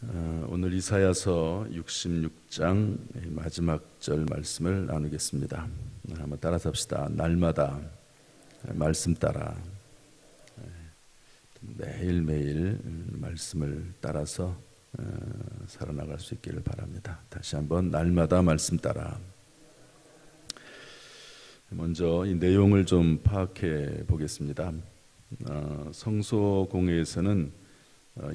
오늘 이사야서 66장 마지막 절 말씀을 나누겠습니다. 한번 따라서 합시다. 날마다 말씀 따라 매일매일 말씀을 따라서 살아나갈 수 있기를 바랍니다. 다시 한번 날마다 말씀 따라. 먼저 이 내용을 좀 파악해 보겠습니다. 성소공회에서는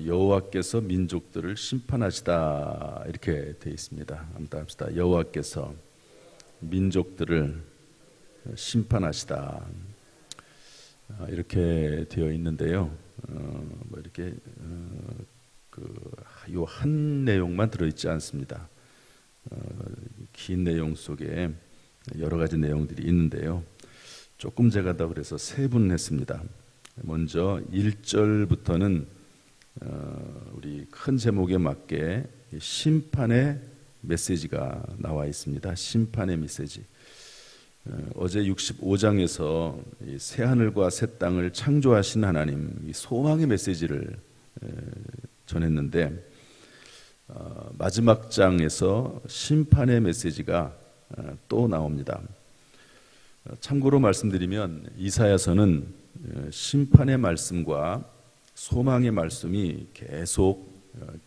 여호와께서 민족들을 심판하시다 이렇게 되어 있습니다. 한번 합시다. 여호와께서 민족들을 심판하시다 이렇게 되어 있는데요. 이렇게 요 한 내용만 들어있지 않습니다. 긴 내용 속에 여러 가지 내용들이 있는데요. 조금 제가 더 그래서 세분했습니다. 먼저 1절부터는 우리 큰 제목에 맞게 심판의 메시지가 나와 있습니다. 심판의 메시지. 어제 65장에서 새하늘과 새 땅을 창조하신 하나님, 이 소망의 메시지를 전했는데 마지막 장에서 심판의 메시지가 또 나옵니다. 참고로 말씀드리면 이사야서는 심판의 말씀과 소망의 말씀이 계속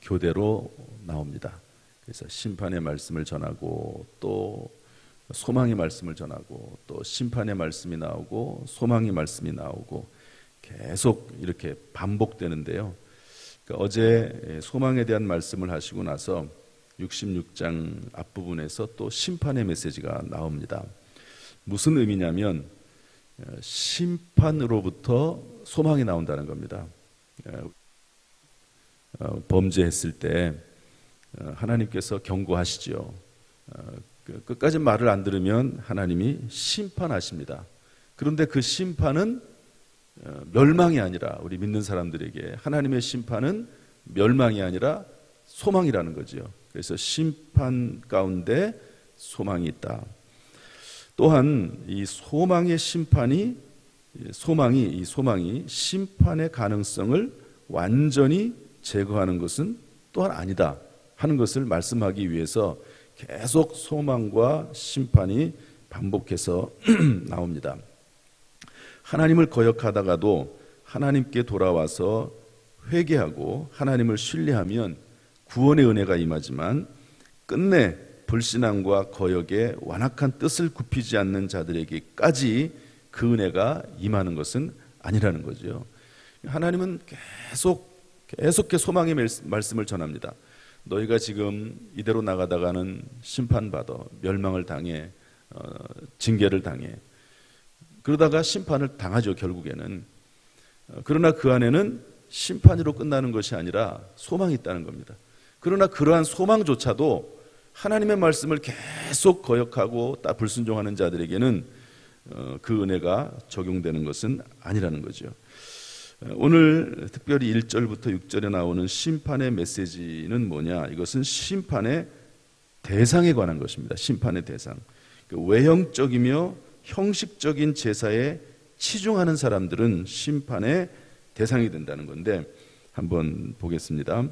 교대로 나옵니다. 그래서 심판의 말씀을 전하고 또 소망의 말씀을 전하고 또 심판의 말씀이 나오고 소망의 말씀이 나오고 계속 이렇게 반복되는데요. 그러니까 어제 소망에 대한 말씀을 하시고 나서 66장 앞부분에서 또 심판의 메시지가 나옵니다. 무슨 의미냐면 심판으로부터 소망이 나온다는 겁니다. 범죄했을 때 하나님께서 경고하시죠. 끝까지 말을 안 들으면 하나님이 심판하십니다. 그런데 그 심판은 멸망이 아니라, 우리 믿는 사람들에게 하나님의 심판은 멸망이 아니라 소망이라는 거죠. 그래서 심판 가운데 소망이 있다. 또한 이 소망의 심판이 소망이 심판의 가능성을 완전히 제거하는 것은 또한 아니다 하는 것을 말씀하기 위해서 계속 소망과 심판이 반복해서 나옵니다. 하나님을 거역하다가도 하나님께 돌아와서 회개하고 하나님을 신뢰하면 구원의 은혜가 임하지만 끝내 불신앙과 거역의 완악한 뜻을 굽히지 않는 자들에게까지 그 은혜가 임하는 것은 아니라는 거죠. 하나님은 계속해 소망의 말씀을 전합니다. 너희가 지금 이대로 나가다가는 심판받아 멸망을 당해 징계를 당해 그러다가 심판을 당하죠. 결국에는. 그러나 그 안에는 심판으로 끝나는 것이 아니라 소망이 있다는 겁니다. 그러나 그러한 소망조차도 하나님의 말씀을 계속 거역하고 불순종하는 자들에게는 그 은혜가 적용되는 것은 아니라는 거죠. 오늘 특별히 1절부터 6절에 나오는 심판의 메시지는 뭐냐? 이것은 심판의 대상에 관한 것입니다. 심판의 대상. 외형적이며 형식적인 제사에 치중하는 사람들은 심판의 대상이 된다는 건데 한번 보겠습니다.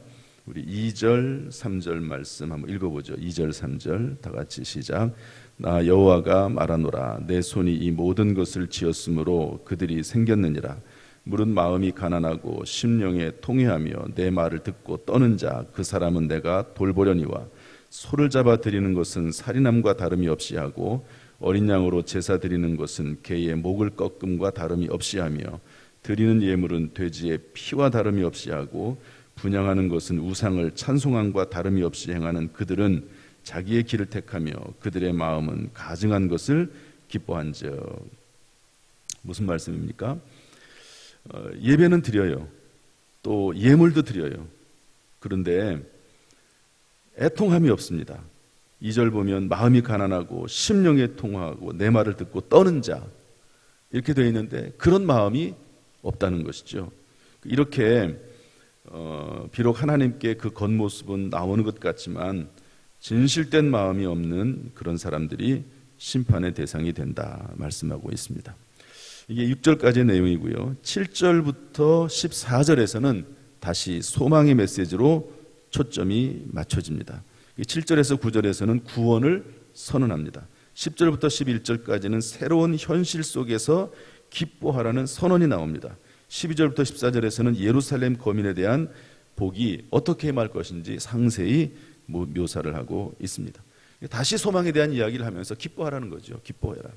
우리 2절, 3절 말씀 한번 읽어보죠. 2절, 3절 다 같이 시작. 나 여호와가 말하노라. 내 손이 이 모든 것을 지었으므로 그들이 생겼느니라. 물은 마음이 가난하고 심령에 통회하며 내 말을 듣고 떠는 자 그 사람은 내가 돌보려니와 소를 잡아 드리는 것은 살인함과 다름이 없이 하고 어린 양으로 제사 드리는 것은 개의 목을 꺾음과 다름이 없이 하며 드리는 예물은 돼지의 피와 다름이 없이 하고 분향하는 것은 우상을 찬송함과 다름이 없이 행하는 그들은 자기의 길을 택하며 그들의 마음은 가증한 것을 기뻐한즉. 무슨 말씀입니까? 예배는 드려요. 또 예물도 드려요. 그런데 애통함이 없습니다. 2절 보면 마음이 가난하고 심령에 통하고 내 말을 듣고 떠는 자 이렇게 되어 있는데 그런 마음이 없다는 것이죠. 이렇게 비록 하나님께 그 겉모습은 나오는 것 같지만 진실된 마음이 없는 그런 사람들이 심판의 대상이 된다 말씀하고 있습니다. 이게 6절까지의 내용이고요. 7절부터 14절에서는 다시 소망의 메시지로 초점이 맞춰집니다. 7절에서 9절에서는 구원을 선언합니다. 10절부터 11절까지는 새로운 현실 속에서 기뻐하라는 선언이 나옵니다. 12절부터 14절에서는 예루살렘 거민에 대한 복이 어떻게 임할 것인지 상세히 묘사를 하고 있습니다. 다시 소망에 대한 이야기를 하면서 기뻐하라는 거죠. 기뻐해라.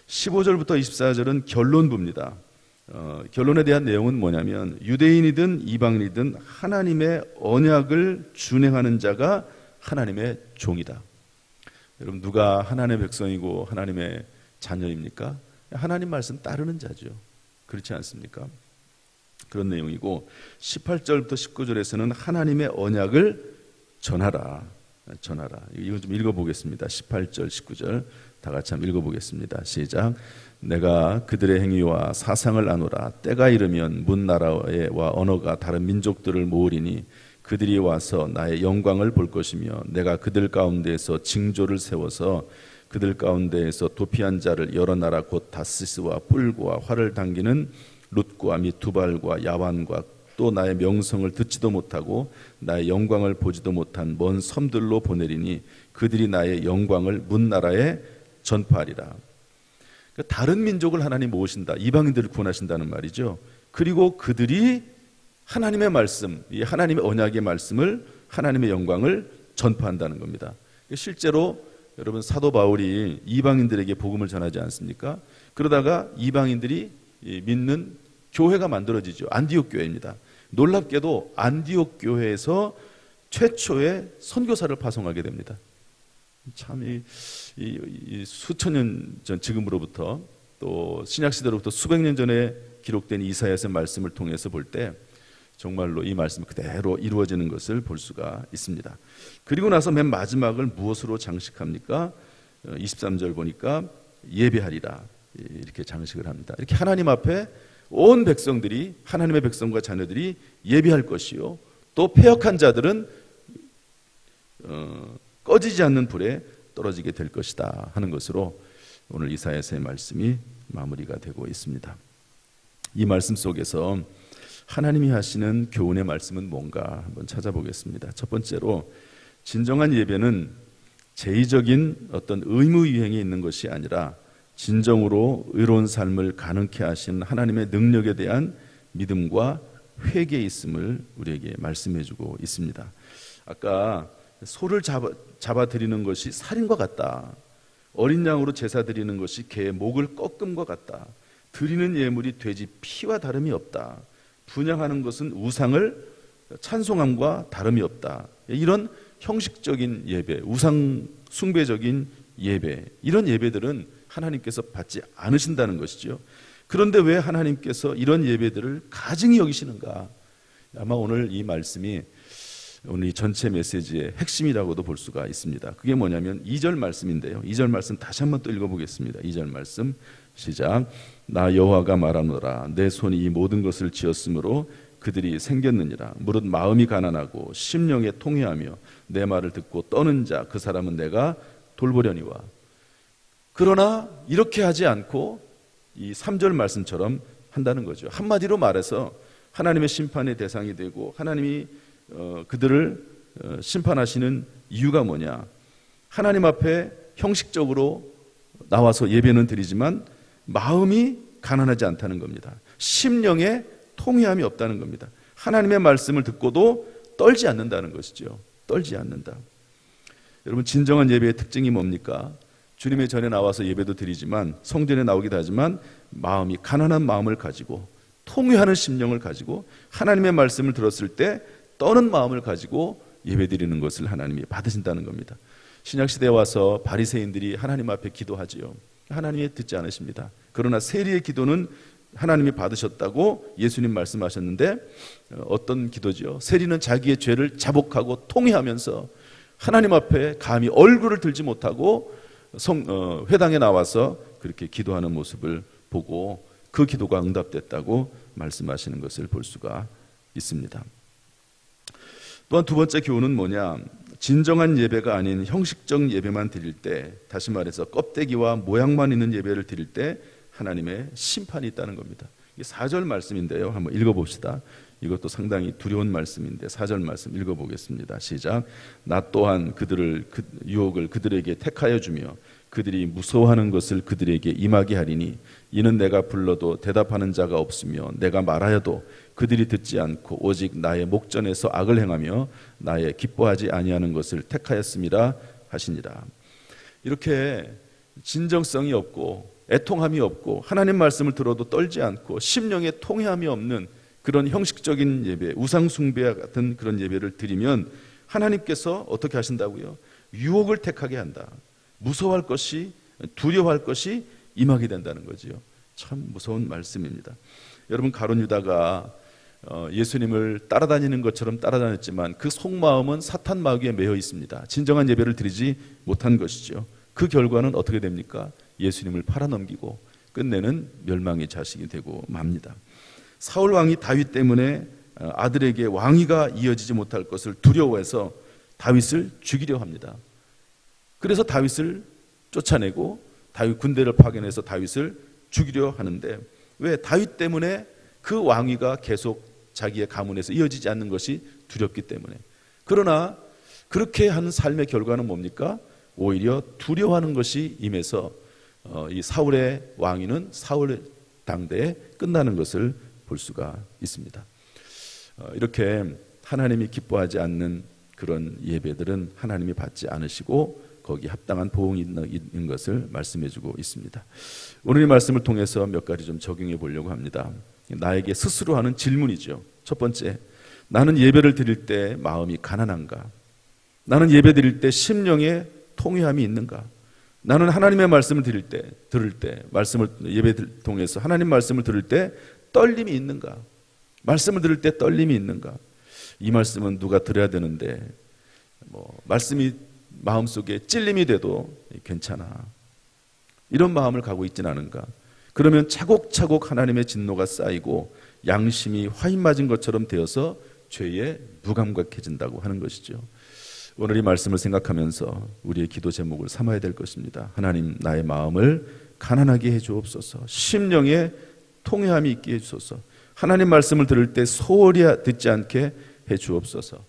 15절부터 24절은 결론부입니다. 결론에 대한 내용은 뭐냐면 유대인이든 이방인이든 하나님의 언약을 준행하는 자가 하나님의 종이다. 여러분, 누가 하나님의 백성이고 하나님의 자녀입니까? 하나님 말씀 따르는 자죠. 그렇지 않습니까? 그런 내용이고 18절부터 19절에서는 하나님의 언약을 전하라. 이거 좀 읽어보겠습니다. 18절 19절 다 같이 한번 읽어보겠습니다. 시작. 내가 그들의 행위와 사상을 아노라. 때가 이르면 문 나라와 언어가 다른 민족들을 모으리니 그들이 와서 나의 영광을 볼 것이며 내가 그들 가운데에서 징조를 세워서 그들 가운데에서 도피한 자를 여러 나라 곧 다시스와 뿔과 활을 당기는 룻과 및 두발과 야완과 또 나의 명성을 듣지도 못하고 나의 영광을 보지도 못한 먼 섬들로 보내리니 그들이 나의 영광을 문 나라에 전파하리라. 다른 민족을 하나님 모으신다. 이방인들을 구원하신다는 말이죠. 그리고 그들이 하나님의 말씀, 이 하나님의 언약의 말씀을, 하나님의 영광을 전파한다는 겁니다. 실제로 여러분, 사도 바울이 이방인들에게 복음을 전하지 않습니까? 그러다가 이방인들이 믿는 교회가 만들어지죠. 안디옥 교회입니다. 놀랍게도 안디옥 교회에서 최초의 선교사를 파송하게 됩니다. 참 이 수천 년 전, 지금으로부터 또 신약 시대로부터 수백 년 전에 기록된 이사야서의 말씀을 통해서 볼 때 정말로 이 말씀이 그대로 이루어지는 것을 볼 수가 있습니다. 그리고 나서 맨 마지막을 무엇으로 장식합니까? 23절 보니까 예배하리라 이렇게 장식을 합니다. 이렇게 하나님 앞에 온 백성들이, 하나님의 백성과 자녀들이 예배할 것이요, 또 패역한 자들은 꺼지지 않는 불에 떨어지게 될 것이다 하는 것으로 오늘 이사야서의 말씀이 마무리가 되고 있습니다. 이 말씀 속에서 하나님이 하시는 교훈의 말씀은 뭔가 한번 찾아보겠습니다. 첫 번째로, 진정한 예배는 제의적인 어떤 의무이행에 있는 것이 아니라 진정으로 의로운 삶을 가능케 하신 하나님의 능력에 대한 믿음과 회개에 있음을 우리에게 말씀해주고 있습니다. 아까 소를 잡아 드리는 것이 살인과 같다. 어린 양으로 제사 드리는 것이 개의 목을 꺾음과 같다. 드리는 예물이 돼지 피와 다름이 없다. 분향하는 것은 우상을 찬송함과 다름이 없다. 이런 형식적인 예배, 우상 숭배적인 예배, 이런 예배들은 하나님께서 받지 않으신다는 것이죠. 그런데 왜 하나님께서 이런 예배들을 가증히 여기시는가? 아마 오늘 이 말씀이 오늘 이 전체 메시지의 핵심이라고도 볼 수가 있습니다. 그게 뭐냐면 2절 말씀인데요. 2절 말씀 다시 한번 또 읽어보겠습니다. 2절 말씀 시작. 나 여호와가 말하노라. 내 손이 이 모든 것을 지었으므로 그들이 생겼느니라. 무릇 마음이 가난하고 심령에 통회하며 내 말을 듣고 떠는 자, 그 사람은 내가 돌보려니와. 그러나 이렇게 하지 않고 이 3절 말씀처럼 한다는 거죠. 한마디로 말해서 하나님의 심판의 대상이 되고 하나님이 그들을 심판하시는 이유가 뭐냐? 하나님 앞에 형식적으로 나와서 예배는 드리지만 마음이 가난하지 않다는 겁니다. 심령에 통회함이 없다는 겁니다. 하나님의 말씀을 듣고도 떨지 않는다는 것이죠. 떨지 않는다. 여러분, 진정한 예배의 특징이 뭡니까? 주님의 전에 나와서 예배도 드리지만, 성전에 나오기도 하지만 마음이 가난한 마음을 가지고 통회하는 심령을 가지고 하나님의 말씀을 들었을 때 떠는 마음을 가지고 예배드리는 것을 하나님이 받으신다는 겁니다. 신약시대에 와서 바리새인들이 하나님 앞에 기도하지요. 하나님이 듣지 않으십니다. 그러나 세리의 기도는 하나님이 받으셨다고 예수님 말씀하셨는데, 어떤 기도죠? 세리는 자기의 죄를 자복하고 통회하면서 하나님 앞에 감히 얼굴을 들지 못하고 회당에 나와서 그렇게 기도하는 모습을 보고 그 기도가 응답됐다고 말씀하시는 것을 볼 수가 있습니다. 또한 두 번째 교훈은 뭐냐? 진정한 예배가 아닌 형식적 예배만 드릴 때, 다시 말해서 껍데기와 모양만 있는 예배를 드릴 때 하나님의 심판이 있다는 겁니다. 이게 4절 말씀인데요. 한번 읽어봅시다. 이것도 상당히 두려운 말씀인데 4절 말씀 읽어보겠습니다. 시작. 나 또한 유혹을 그들에게 택하여 주며 그들이 무서워하는 것을 그들에게 임하게 하리니 이는 내가 불러도 대답하는 자가 없으며 내가 말하여도 그들이 듣지 않고 오직 나의 목전에서 악을 행하며 나의 기뻐하지 아니하는 것을 택하였음이라 하시니라. 이렇게 진정성이 없고 애통함이 없고 하나님 말씀을 들어도 떨지 않고 심령에 통회함이 없는 그런 형식적인 예배, 우상숭배 같은 그런 예배를 드리면 하나님께서 어떻게 하신다고요? 유혹을 택하게 한다. 무서워할 것이, 두려워할 것이 임하게 된다는 거지요. 참 무서운 말씀입니다. 여러분, 가룟 유다가 예수님을 따라다니는 것처럼 따라다녔지만 그 속마음은 사탄 마귀에 매여 있습니다. 진정한 예배를 드리지 못한 것이죠. 그 결과는 어떻게 됩니까? 예수님을 팔아넘기고 끝내는 멸망의 자식이 되고 맙니다. 사울 왕이 다윗 때문에 아들에게 왕위가 이어지지 못할 것을 두려워해서 다윗을 죽이려 합니다. 그래서 다윗을 쫓아내고 다윗 군대를 파견해서 다윗을 죽이려 하는데, 왜? 다윗 때문에 그 왕위가 계속 자기의 가문에서 이어지지 않는 것이 두렵기 때문에. 그러나 그렇게 하는 삶의 결과는 뭡니까? 오히려 두려워하는 것이 임해서 이 사울의 왕위는 사울 당대에 끝나는 것을 볼 수가 있습니다. 이렇게 하나님이 기뻐하지 않는 그런 예배들은 하나님이 받지 않으시고 거기 합당한 보응이 있는 것을 말씀해주고 있습니다. 오늘 이 말씀을 통해서 몇 가지 좀 적용해 보려고 합니다. 나에게 스스로 하는 질문이죠. 첫 번째, 나는 예배를 드릴 때 마음이 가난한가? 나는 예배 드릴 때 심령에 통회함이 있는가? 나는 하나님의 말씀을 들을 때 말씀을 예배 통해서 하나님 말씀을 들을 때 떨림이 있는가? 말씀을 들을 때 떨림이 있는가? 이 말씀은 누가 들어야 되는데 말씀이 마음속에 찔림이 돼도 괜찮아, 이런 마음을 갖고 있지는 않은가? 그러면 차곡차곡 하나님의 진노가 쌓이고 양심이 화인 맞은 것처럼 되어서 죄에 무감각해진다고 하는 것이죠. 오늘 이 말씀을 생각하면서 우리의 기도 제목을 삼아야 될 것입니다. 하나님, 나의 마음을 가난하게 해주옵소서. 심령에 통회함이 있게 해주소서. 하나님 말씀을 들을 때 소홀히 듣지 않게 해주옵소서.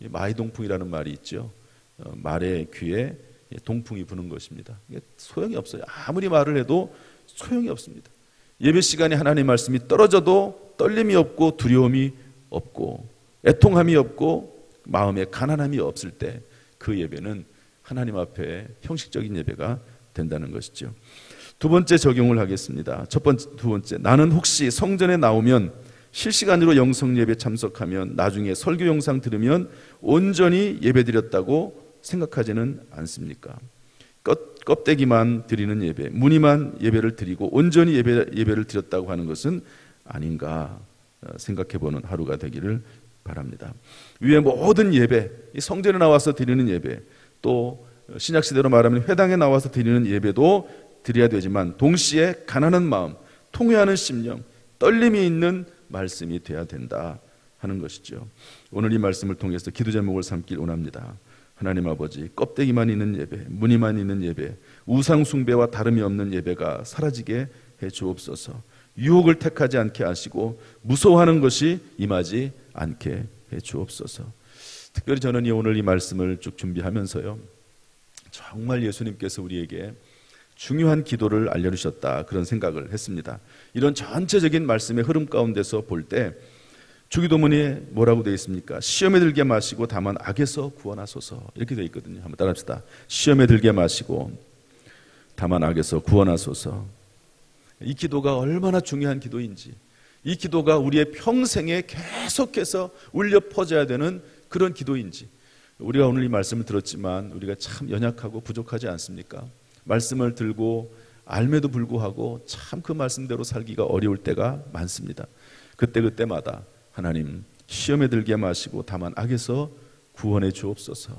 마이동풍이라는 말이 있죠. 말의 귀에 동풍이 부는 것입니다. 소용이 없어요. 아무리 말을 해도 소용이 없습니다. 예배 시간에 하나님 말씀이 떨어져도 떨림이 없고 두려움이 없고 애통함이 없고 마음에 가난함이 없을 때 그 예배는 하나님 앞에 형식적인 예배가 된다는 것이죠. 두 번째 적용을 하겠습니다. 두 번째, 나는 혹시 성전에 나오면 실시간으로 영성 예배 참석하면 나중에 설교 영상 들으면 온전히 예배드렸다고 생각하지는 않습니까? 껍데기만 드리는 예배, 무늬만 예배를 드리고 온전히 예배를 드렸다고 하는 것은 아닌가 생각해보는 하루가 되기를 바랍니다. 위에 모든 예배, 이 성전에 나와서 드리는 예배, 또 신약시대로 말하면 회당에 나와서 드리는 예배도 드려야 되지만 동시에 가난한 마음, 통회하는 심령, 떨림이 있는 말씀이 돼야 된다 하는 것이죠. 오늘 이 말씀을 통해서 기도 제목을 삼길 원합니다. 하나님 아버지, 껍데기만 있는 예배, 무늬만 있는 예배, 우상 숭배와 다름이 없는 예배가 사라지게 해 주옵소서. 유혹을 택하지 않게 하시고 무서워하는 것이 임하지 않게 해 주옵소서. 특별히 저는 오늘 이 말씀을 쭉 준비하면서요, 정말 예수님께서 우리에게 중요한 기도를 알려주셨다, 그런 생각을 했습니다. 이런 전체적인 말씀의 흐름 가운데서 볼 때 주기도문에 뭐라고 되어 있습니까? 시험에 들게 마시고 다만 악에서 구원하소서, 이렇게 되어 있거든요. 한번 따라합시다. 시험에 들게 마시고 다만 악에서 구원하소서. 이 기도가 얼마나 중요한 기도인지, 이 기도가 우리의 평생에 계속해서 울려 퍼져야 되는 그런 기도인지, 우리가 오늘 이 말씀을 들었지만 우리가 참 연약하고 부족하지 않습니까? 말씀을 들고 알매도 불구하고 참 그 말씀대로 살기가 어려울 때가 많습니다. 그때마다 하나님, 시험에 들게 마시고 다만 악에서 구원해 주옵소서.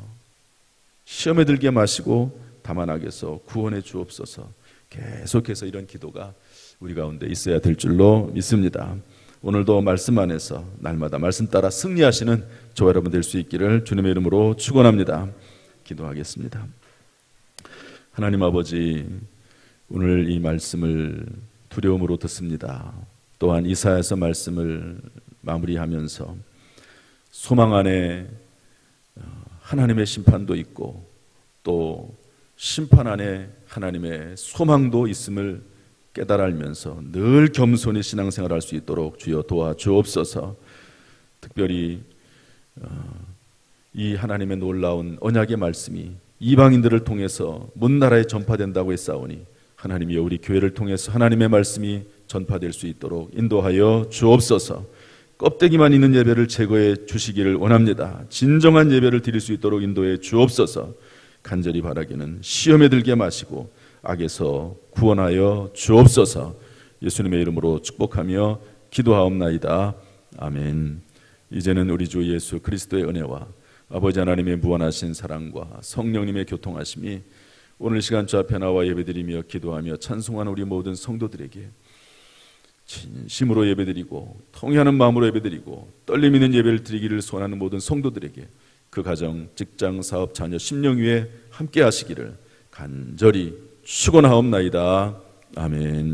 시험에 들게 마시고 다만 악에서 구원해 주옵소서. 계속해서 이런 기도가 우리 가운데 있어야 될 줄로 믿습니다. 오늘도 말씀 안에서 날마다 말씀 따라 승리하시는 저와 여러분 될 수 있기를 주님의 이름으로 축원합니다. 기도하겠습니다. 하나님 아버지, 오늘 이 말씀을 두려움으로 듣습니다. 또한 이사야서 말씀을 마무리하면서 소망 안에 하나님의 심판도 있고 또 심판 안에 하나님의 소망도 있음을 깨달아 알면서 늘 겸손히 신앙생활할 수 있도록 주여 도와주옵소서. 특별히 이 하나님의 놀라운 언약의 말씀이 이방인들을 통해서 문 나라에 전파된다고 했사오니 하나님이여 우리 교회를 통해서 하나님의 말씀이 전파될 수 있도록 인도하여 주옵소서. 껍데기만 있는 예배를 제거해 주시기를 원합니다. 진정한 예배를 드릴 수 있도록 인도해 주옵소서. 간절히 바라기는 시험에 들게 마시고 악에서 구원하여 주옵소서. 예수님의 이름으로 축복하며 기도하옵나이다. 아멘. 이제는 우리 주 예수 그리스도의 은혜와 아버지 하나님의 무한하신 사랑과 성령님의 교통하심이 오늘 시간 주 앞에 나와 예배드리며 기도하며 찬송하는 우리 모든 성도들에게 진심으로 예배드리고 통회하는 마음으로 예배드리고 떨림 있는 예배를 드리기를 소원하는 모든 성도들에게 그 가정, 직장, 사업, 자녀, 심령 위에 함께 하시기를 간절히 축원하옵나이다. 아멘.